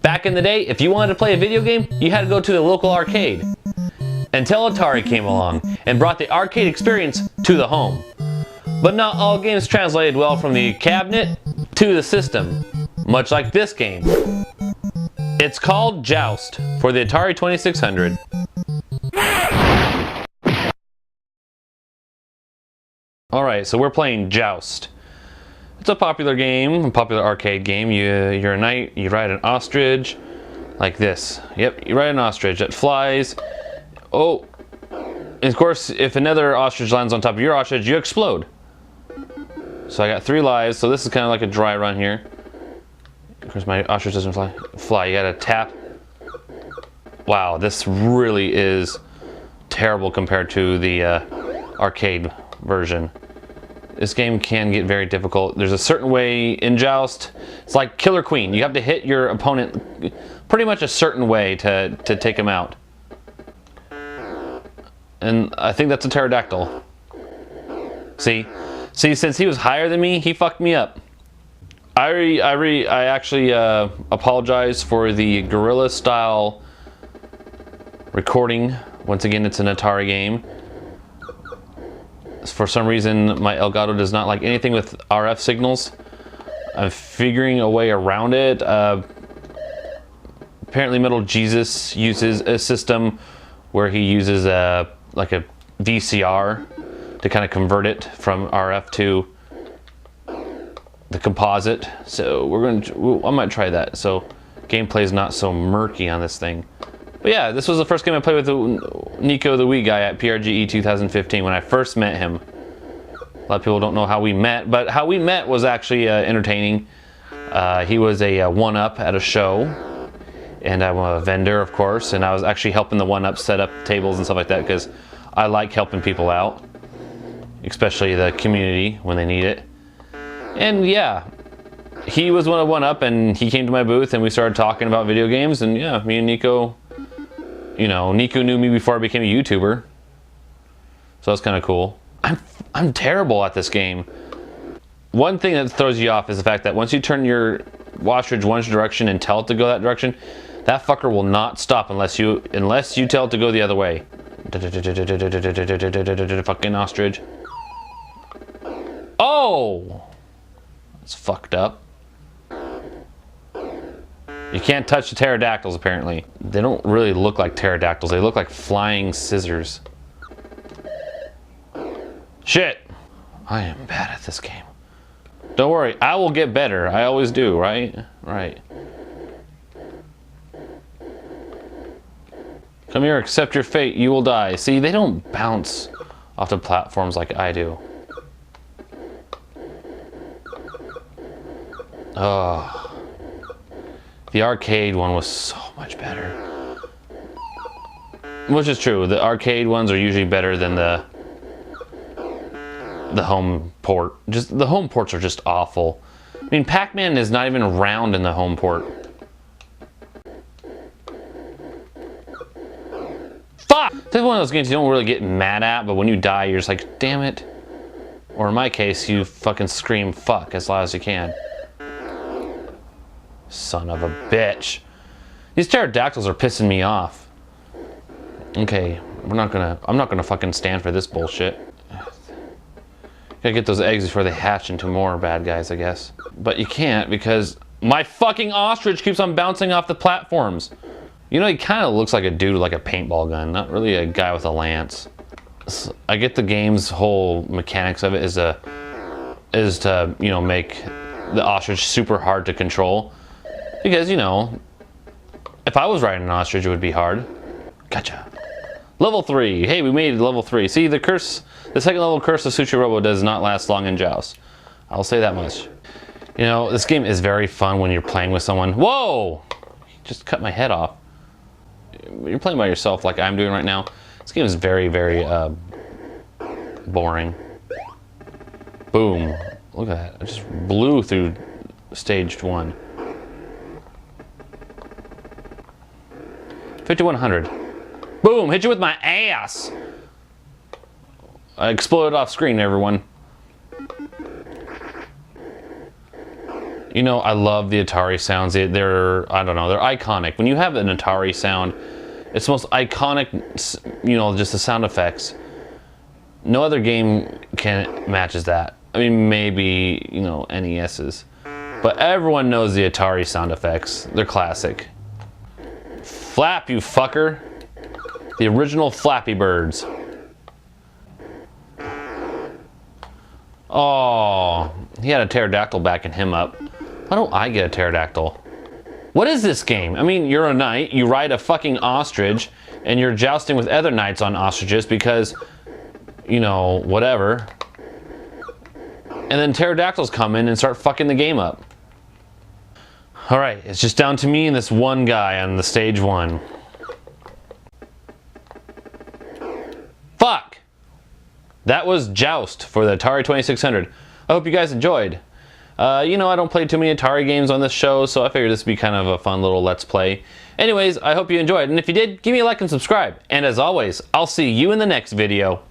Back in the day, if you wanted to play a video game, you had to go to the local arcade. Until Atari came along and brought the arcade experience to the home. But not all games translated well from the cabinet to the system, much like this game. It's called Joust for the Atari 2600. Alright, so we're playing Joust. It's a popular game, a popular arcade game. You're a knight, you ride an ostrich, like this. Yep, you ride an ostrich that flies. Oh, and of course, if another ostrich lands on top of your ostrich, you explode. So I got 3 lives, so this is kind of like a dry run here. Of course, my ostrich doesn't fly. You gotta tap. Wow, this really is terrible compared to the arcade version. This game can get very difficult. There's a certain way in Joust. It's like Killer Queen. You have to hit your opponent pretty much a certain way to take him out. And I think that's a pterodactyl. See, since he was higher than me, he fucked me up. I actually apologize for the gorilla style recording. Once again, it's an Atari game. For some reason, my Elgato does not like anything with RF signals. I'm figuring a way around it. Apparently Metal Jesus uses a system where he uses like a VCR to kind of convert it from RF to the composite. So I might try that. So gameplay is not so murky on this thing. But yeah, this was the first game I played with Nico the Wii guy at PRGE 2015 when I first met him. A lot of people don't know how we met, but how we met was actually entertaining. He was a 1-up at a show, and I'm a vendor, of course, and I was actually helping the 1-up set up tables and stuff like that because I like helping people out, especially the community when they need it. And yeah, he was one of 1-up, and he came to my booth, and we started talking about video games, and yeah, me and Nico. You know, Nico knew me before I became a YouTuber, so that's kind of cool. I'm terrible at this game. One thing that throws you off is the fact that once you turn your ostrich one direction and tell it to go that direction, that fucker will not stop unless you tell it to go the other way. Fucking ostrich. Oh, that's fucked up. You can't touch the pterodactyls, apparently. They don't really look like pterodactyls. They look like flying scissors. Shit! I am bad at this game. Don't worry, I will get better. I always do, right? Right. Come here, accept your fate. You will die. See, they don't bounce off the platforms like I do. Oh. The arcade one was so much better. Which is true. The arcade ones are usually better than the home port. Just the home ports are just awful. I mean, Pac-Man is not even round in the home port. Fuck! This is one of those games you don't really get mad at, but when you die, you're just like, damn it. Or in my case, you fucking scream fuck as loud as you can. Son of a bitch. These pterodactyls are pissing me off. Okay, I'm not gonna fucking stand for this bullshit. Gotta get those eggs before they hatch into more bad guys, I guess. But you can't because my fucking ostrich keeps on bouncing off the platforms. You know, he kind of looks like a dude with like a paintball gun, not really a guy with a lance. I get the game's whole mechanics of it is to, you know, make the ostrich super hard to control. Because, you know, if I was riding an ostrich, it would be hard. Gotcha. Level 3. Hey, we made it to level 3. See, the second level curse of SushiRobo does not last long in Joust. I'll say that much. You know, this game is very fun when you're playing with someone. Whoa! You just cut my head off. You're playing by yourself like I'm doing right now. This game is very, very boring. Boom. Look at that. I just blew through stage 1. 5100. Boom! Hit you with my ass! I exploded off screen, everyone. You know, I love the Atari sounds. They're, I don't know, they're iconic. When you have an Atari sound, it's the most iconic, you know, just the sound effects. No other game matches that. I mean, maybe, you know, NES's. But everyone knows the Atari sound effects. They're classic. Flap, you fucker. The original Flappy Birds. Oh, he had a pterodactyl backing him up. Why don't I get a pterodactyl? What is this game? I mean, you're a knight, you ride a fucking ostrich, and you're jousting with other knights on ostriches because, you know, whatever. And then pterodactyls come in and start fucking the game up. Alright, it's just down to me and this one guy on the stage 1. Fuck! That was Joust for the Atari 2600. I hope you guys enjoyed. You know, I don't play too many Atari games on this show, so I figured this would be kind of a fun little Let's Play. Anyways, I hope you enjoyed, and if you did, give me a like and subscribe. And as always, I'll see you in the next video.